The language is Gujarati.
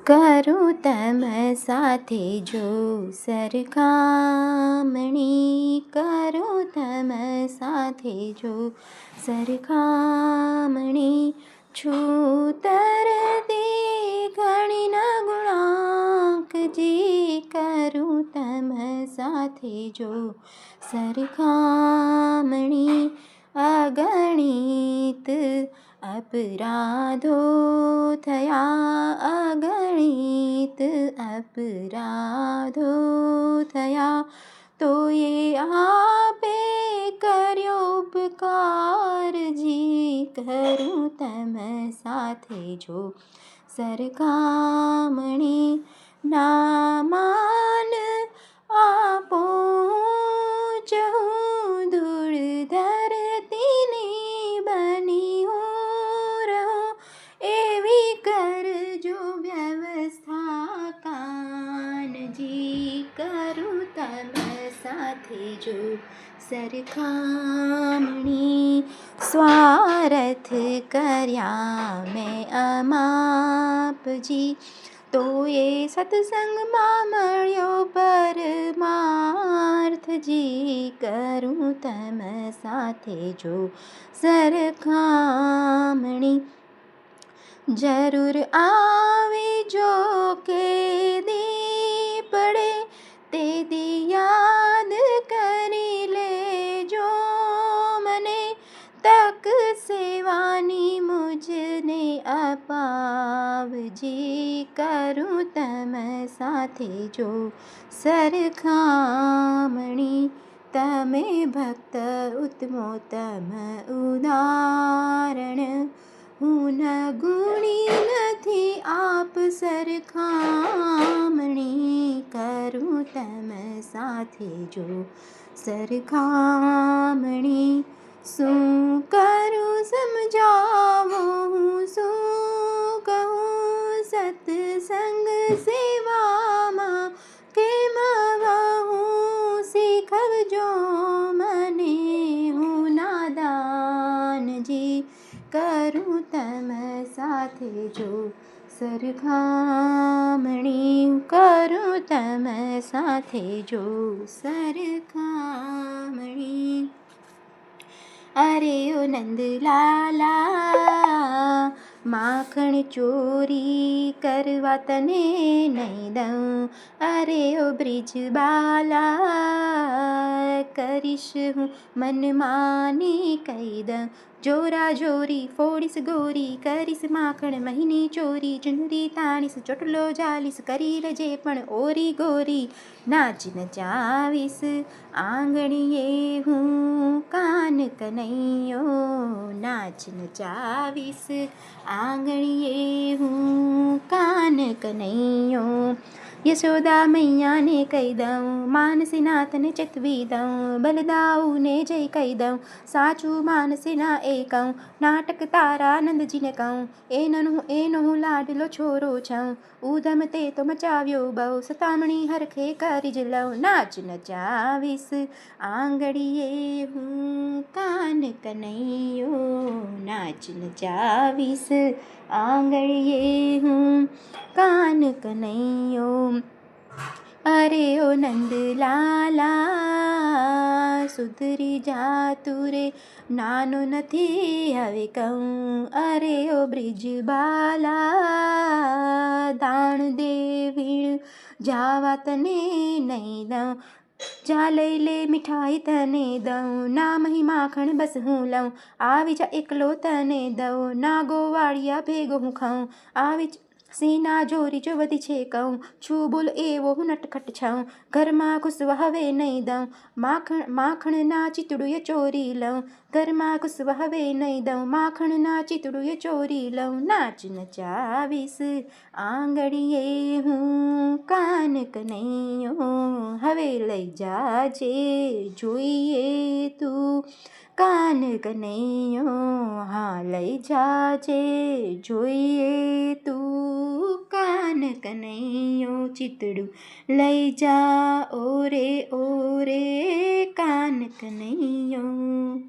કરું તમ સાથે જો સરખામણી, કરું તમ સાથે જો સરખામણી, છું તરતી ઘણી ન ગુણાંકજી, કરું તમ સાથે જો સરખામણી, અગણિત અપરાધો થયા, અગણિત અપરાધો થયા, તોય આપે કર્યો ઉપકારજી, કરું તમ સાથે જો સરખામણી, ના માન આપો હું ધૂળ ધરતીની બની હું રહું, એવી કરજો વ્યવસ્થા કાનજી, કરું તમ સાથે જો સરખામણી, સ્વાર્થ કર્યા મેં અમાપજી, તોય સત્સંગમાં મળ્યો પરમાર્થજી, કરું તમ સાથે જો સરખામણી, જરૂર આવે જો કે દી પડે તે દી યાદ કરી લેજો મને, તક સેવાની મુझને અપાવજી, કરું તમ સાથે જો સરખામણી, તમે ભક્ત ઉત્તમોત્તમ ઉદાહરણ, હું ન ગુણી નથી આપ સરખામણી, કરું તમ સાથે જો સરખામણી, શું કરું સમજાવો હું શું કહું, સત્સંગ સેવામાં કેમ વહું, શીખવજો મને હું નાદાનજી, કરું તમ સાથે જો સરખામણી, કરું તમ સાથે જો સરખામણી, અરે ઓ નંદલાલા માખણ ચોરી કરવા તને નહીં દઉં, અરે ઓ બ્રિજબાલા કરીશ હું મનમાની કહી દઉં, જોરા જોરી ફોડીશ ગોરી કરીશ માખણ મહીની ચોરી, ચુનરી તાણીશ ચોટલો જાલીશ કરી લેજે પણ ઓરી ગોરી, નાચ નચાવીશ આંગણીએ હું કાન કનૈયો, નાચ નચાવીશ આંગણીએ હું કાન કનૈયો, યશોદા મૈયાને કહી દઉં માનસીનાથને ચેતવી દઉં, બલદાઉને જય કહી દઉં સાચું માનસીના એ કહું, નાટક તારા નંદજીને કહું એનો હું લાડલો છોરો છું, ઉધમ તે તો મચાવ્યો બહુ સતામણી હરખે કરી જ લઉં, નાચ નચાવીશ આંગળીએ હું કાન કનૈયો, નાચ નચાવીશ આંગળીએ હું કાન કનૈયો, અરે ઓ નંદલાલા સુધરી જા તું રે નાનો નથી હવે કહું, અરે ઓ બ્રિજબાલા દાણ દેવીણ જાવા તને નહીં દઉં, જા લઈ લે મીઠાઈ તને દઉં, ના મહી માખણ બસ હું લઉં, આવી જા એકલો તને દઉં, ના ગોવાળિયા ભેગો હું ખાઉં, આવી સીના જોરી જો વધી છે કહું, છું બોલ એવો હું નટખટ છઉં, ઘરમાં ઘૂસવા હવે નહીં દઉં, માખણના ચીતડું એ ચોરી લઉં, ઘરમાં ઘૂસવા હવે નહીં દઉં, માખણના ચીતડું એ ચોરી લઉં, નાચ નચાવીશ આંગળીએ હું કાન કનૈયો, હવે લઈ જાજે જોઈએ તું કાન કનૈયો, હા લઈ જાજે જોઈએ તું કાન કનૈયો, ચિતડું લઈ જા ઓરે ઓરે કાન કનૈયો.